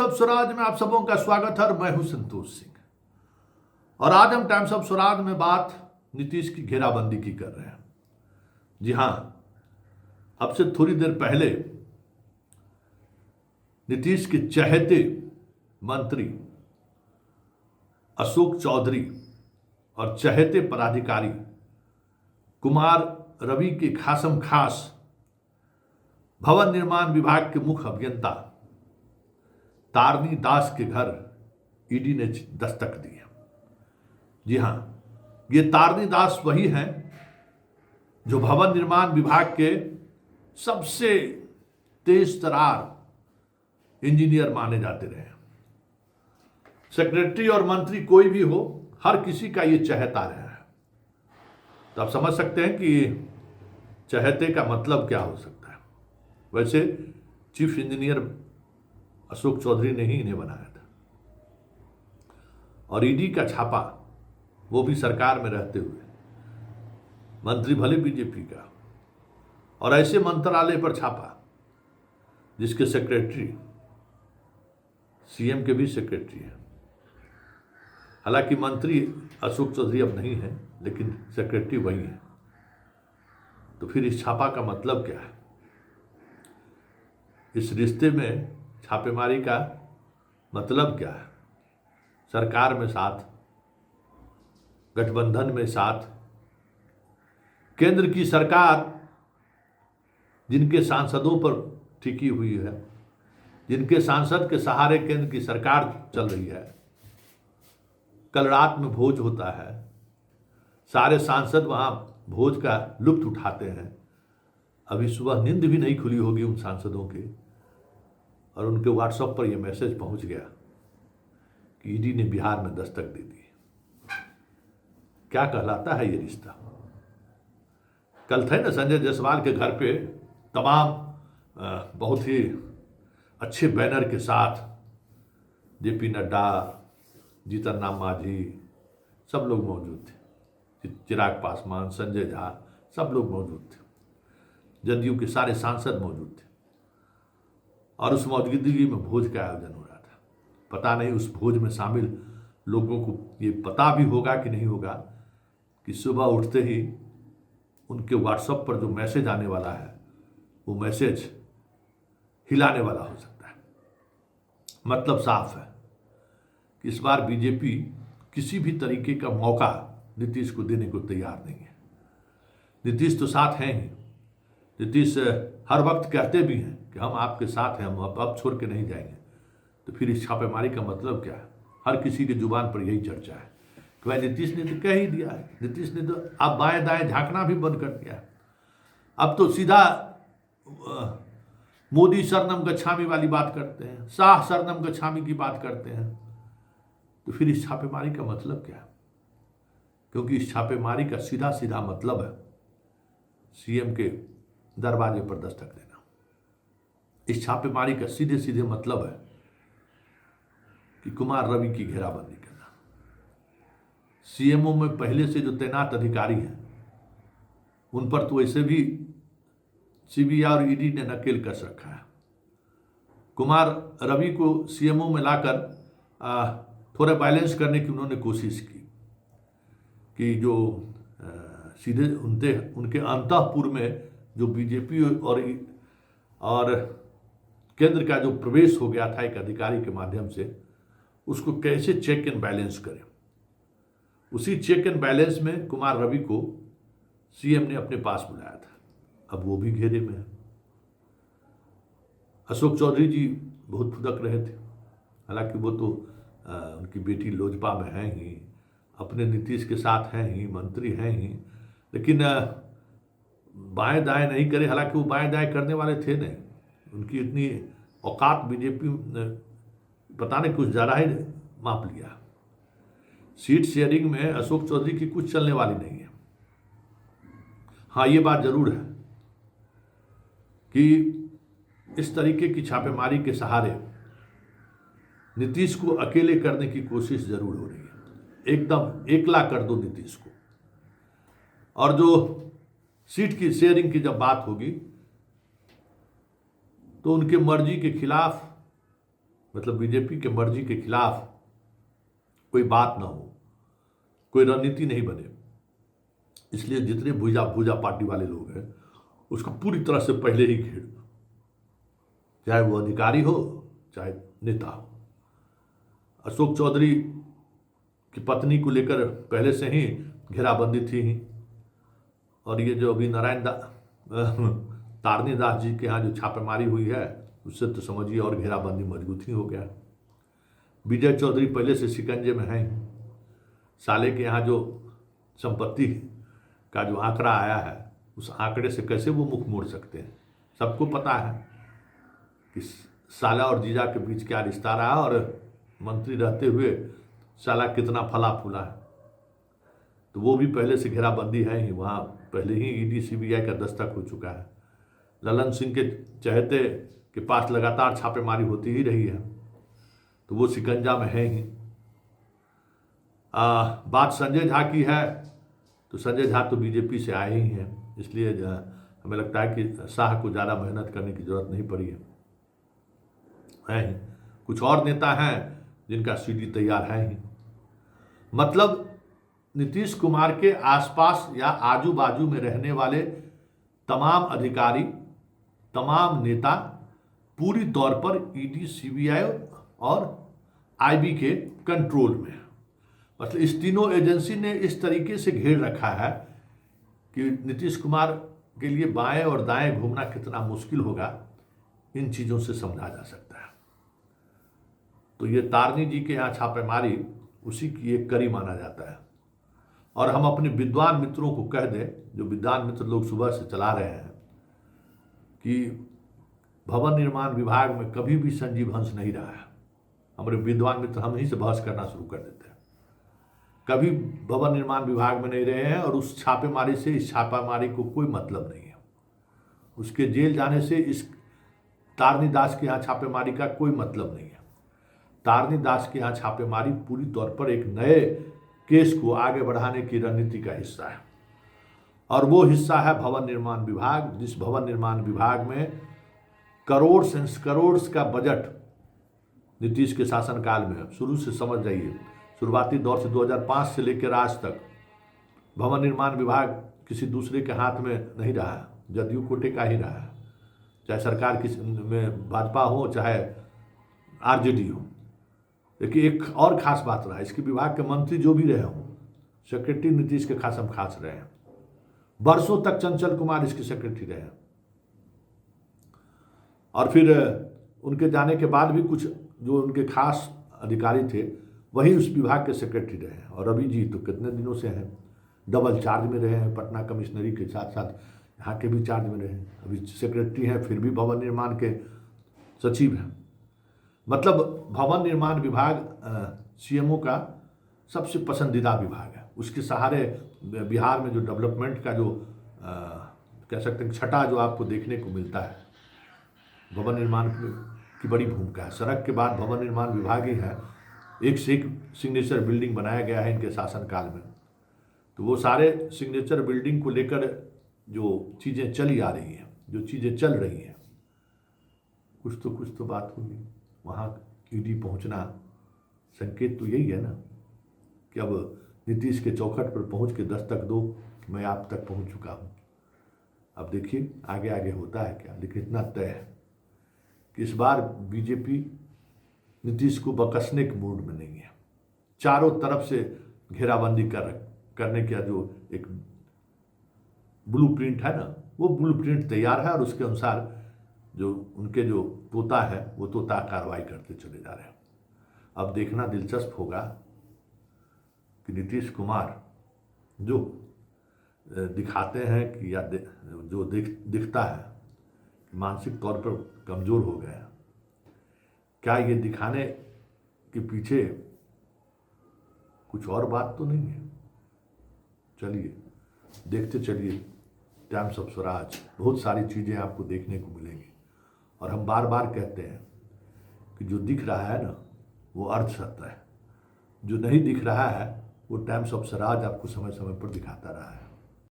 Of Swaraj में आप सबों का स्वागत है और मैं हूं संतोष सिंह। और आज हम टाइम्स ऑफ स्वराज में बात नीतीश की घेराबंदी की कर रहे हैं। जी हां, अब से थोड़ी देर पहले नीतीश के चहेते मंत्री अशोक चौधरी और चहेते पदाधिकारी कुमार रवि के खासम खास भवन निर्माण विभाग के मुख्य अभियंता तारनी दास के घर ईडी ने दस्तक दी है। जी हां, ये तारनी दास वही हैं जो भवन निर्माण विभाग के सबसे तेज तरार इंजीनियर माने जाते रहे। सेक्रेटरी और मंत्री कोई भी हो, हर किसी का ये चहेता रहा है। तो आप समझ सकते हैं कि चहेते का मतलब क्या हो सकता है। वैसे चीफ इंजीनियर अशोक चौधरी ने ही इन्हें बनाया था और ईडी का छापा, वो भी सरकार में रहते हुए, मंत्री भले बीजेपी का, और ऐसे मंत्रालय पर छापा जिसके सेक्रेटरी सीएम के भी सेक्रेटरी हैं। हालांकि मंत्री अशोक चौधरी अब नहीं है, लेकिन सेक्रेटरी वही है। तो फिर इस छापा का मतलब क्या है? इस रिश्ते में छापेमारी का मतलब क्या है? सरकार में साथ, गठबंधन में साथ, केंद्र की सरकार जिनके सांसदों पर टिकी हुई है, जिनके सांसद के सहारे केंद्र की सरकार चल रही है। कल रात में भोज होता है, सारे सांसद वहां भोज का लुत्फ उठाते हैं। अभी सुबह नींद भी नहीं खुली होगी उन सांसदों की, और उनके व्हाट्सएप पर यह मैसेज पहुंच गया कि ईडी ने बिहार में दस्तक दे दी। क्या कहलाता है ये रिश्ता? कल थे ना संजय जायसवाल के घर पे तमाम बहुत ही अच्छे बैनर के साथ जेपी नड्डा, जीतन राम मांझी, सब लोग मौजूद थे। चिराग पासवान, संजय झा, सब लोग मौजूद थे। जदयू के सारे सांसद मौजूद थे और उस मौजूदगी में भोज का आयोजन हो रहा था। पता नहीं उस भोज में शामिल लोगों को ये पता भी होगा कि नहीं होगा कि सुबह उठते ही उनके व्हाट्सएप पर जो मैसेज आने वाला है, वो मैसेज हिलाने वाला हो सकता है। मतलब साफ है कि इस बार बीजेपी किसी भी तरीके का मौका नीतीश को देने को तैयार नहीं है। नीतीश तो साथ हैं ही। नीतीश हर वक्त कहते भी हैं कि हम आपके साथ हैं, हम अब छोड़ के नहीं जाएंगे। तो फिर इस छापेमारी का मतलब क्या है? हर किसी की जुबान पर यही चर्चा है कि भाई नीतीश ने तो कह ही दिया है। नीतीश ने तो अब बाएं दाएं झांकना भी बंद कर दिया है। अब तो सीधा मोदी शरणम गच्छामी वाली बात करते हैं, शाह शरणम गच्छामी की बात करते हैं। तो फिर इस छापेमारी का मतलब क्या है? क्योंकि इस छापेमारी का सीधा सीधा मतलब है सीएम के दरवाजे पर दस्तक देना। इस छापेमारी का सीधे सीधे मतलब है कि कुमार रवि की घेराबंदी करना। सीएमओ में पहले से जो तैनात अधिकारी हैं, उन पर तो वैसे भी सीबीआई और ईडी ने नकेल कस रखा है। कुमार रवि को सीएमओ में लाकर थोड़ा बैलेंस करने की उन्होंने कोशिश की कि जो सीधे उनके अंतःपुर में जो बीजेपी और केंद्र का जो प्रवेश हो गया था एक अधिकारी के माध्यम से, उसको कैसे चेक एंड बैलेंस करें। उसी चेक एंड बैलेंस में कुमार रवि को सीएम ने अपने पास बुलाया था। अब वो भी घेरे में है। अशोक चौधरी जी बहुत फुदक रहे थे। हालांकि वो तो उनकी बेटी लोजपा में हैं ही, अपने नीतीश के साथ हैं ही, मंत्री हैं ही, लेकिन बाएं दाएं नहीं करे। हालांकि वो बाएं दाएं करने वाले थे नहीं। उनकी इतनी औकात बीजेपी ने पता नहीं कुछ ज़्यादा ही माप लिया। सीट शेयरिंग में अशोक चौधरी की कुछ चलने वाली नहीं है। हाँ, ये बात जरूर है कि इस तरीके की छापेमारी के सहारे नीतीश को अकेले करने की कोशिश जरूर हो रही है। एकदम एकला कर दो नीतीश को। और जो सीट की शेयरिंग की जब बात होगी तो उनके मर्जी के खिलाफ मतलब बीजेपी के मर्जी के खिलाफ कोई बात ना हो, कोई रणनीति नहीं बने। इसलिए जितने भूजा भूजा पार्टी वाले लोग हैं उसको पूरी तरह से पहले ही घेर दो, चाहे वो अधिकारी हो चाहे नेता हो। अशोक चौधरी की पत्नी को लेकर पहले से ही घेराबंदी थी ही, और ये जो अभी तारनी दास जी के यहाँ जो छापेमारी हुई है उससे तो समझिए और घेराबंदी मजबूत ही हो गया। विजय चौधरी पहले से शिकंजे में हैं। साले के यहाँ जो संपत्ति का जो आंकड़ा आया है उस आंकड़े से कैसे वो मुख मोड़ सकते हैं। सबको पता है कि साला और जीजा के बीच क्या रिश्ता रहा और मंत्री रहते हुए साला कितना फला फूला है। तो वो भी पहले से घेराबंदी है ही, वहाँ पहले ही ईडी सीबीआई का दस्तक हो चुका है। ललन सिंह के चहेते के पास लगातार छापेमारी होती ही रही है, तो वो शिकंजा में है ही। बात संजय झा की है तो संजय झा तो बीजेपी से आए ही हैं, इसलिए हमें लगता है कि शाह को ज़्यादा मेहनत करने की जरूरत नहीं पड़ी है ही। कुछ और नेता हैं जिनका सीडी तैयार है ही। मतलब नीतीश कुमार के आसपास या आजू बाजू में रहने वाले तमाम अधिकारी, तमाम नेता पूरी तौर पर ईडी सीबीआई और आईबी के कंट्रोल में है। मतलब इस तीनों एजेंसी ने इस तरीके से घेर रखा है कि नीतीश कुमार के लिए बाएं और दाएं घूमना कितना मुश्किल होगा, इन चीज़ों से समझा जा सकता है। तो ये तारनी जी के यहाँ छापेमारी उसी की एक कड़ी माना जाता है। और हम अपने विद्वान मित्रों को कह दें, जो विद्वान मित्र लोग सुबह से चला रहे हैं, कि भवन निर्माण विभाग में कभी भी संजीव हंस नहीं रहा है। हमारे विद्वान मित्र हम ही से बहस करना शुरू कर देते हैं। कभी भवन निर्माण विभाग में नहीं रहे हैं और उस छापेमारी से इस छापेमारी को कोई मतलब नहीं है। उसके जेल जाने से इस तारनी दास के यहाँ छापेमारी का कोई मतलब नहीं है। तारनी दास के यहाँ छापेमारी पूरी तौर पर एक नए केस को आगे बढ़ाने की रणनीति का हिस्सा है, और वो हिस्सा है भवन निर्माण विभाग, जिस भवन निर्माण विभाग में करोड़ का बजट नीतीश के शासनकाल में है। शुरू से समझ जाइए, शुरुआती दौर से 2005 से लेकर आज तक भवन निर्माण विभाग किसी दूसरे के हाथ में नहीं रहा है, जदयू कोटे का ही रहा है। चाहे सरकार किसी में भाजपा हो चाहे आरजेडी हो। देखिए एक और खास बात रहा, इसके विभाग के मंत्री जो भी रहे हों, सेक्रेटरी नीतीश के खासम खास रहे हैं। वर्षों तक चंचल कुमार इसके सेक्रेटरी रहे हैं, और फिर उनके जाने के बाद भी कुछ जो उनके खास अधिकारी थे वही उस विभाग के सेक्रेटरी रहे हैं। और रवि जी तो कितने दिनों से हैं, डबल चार्ज में रहे हैं, पटना कमिश्नरी के साथ साथ यहाँ के भी चार्ज में रहे हैं। अभी सेक्रेटरी हैं, फिर भी भवन निर्माण के सचिव हैं। मतलब भवन निर्माण विभाग सीएमओ का सबसे पसंदीदा विभाग है। उसके सहारे बिहार में जो डेवलपमेंट का जो कह सकते हैं छटा जो आपको देखने को मिलता है, भवन निर्माण की बड़ी भूमिका है। सड़क के बाद भवन निर्माण विभाग ही है। एक से एक सिग्नेचर बिल्डिंग बनाया गया है इनके शासनकाल में। तो वो सारे सिग्नेचर बिल्डिंग को लेकर जो चीज़ें चली आ रही हैं, जो चीज़ें चल रही हैं, कुछ तो बात होगी। वहाँ ईडी पहुँचना संकेत तो यही है ना कि अब नीतीश के चौखट पर पहुँच के दस्तक दो, मैं आप तक पहुँच चुका हूँ। अब देखिए आगे आगे होता है क्या, लेकिन इतना तय है कि इस बार बीजेपी नीतीश को बकसने के मूड में नहीं है। चारों तरफ से घेराबंदी करने का जो एक ब्लूप्रिंट है ना, वो ब्लूप्रिंट तैयार है, और उसके अनुसार जो उनके जो तोता है वो तोता कार्रवाई करते चले जा रहे हैं। अब देखना दिलचस्प होगा कि नीतीश कुमार जो दिखाते हैं कि या जो दिखता है कि मानसिक तौर पर कमज़ोर हो गया, क्या ये दिखाने के पीछे कुछ और बात तो नहीं है। चलिए देखते चलिए टाइम्स ऑफ स्वराज, बहुत सारी चीज़ें आपको देखने को मिलेंगी। और हम बार बार कहते हैं कि जो दिख रहा है ना वो अर्धसत्य है, जो नहीं दिख रहा है वो टाइम्स ऑफ स्वराज आपको समय समय पर दिखाता रहा है।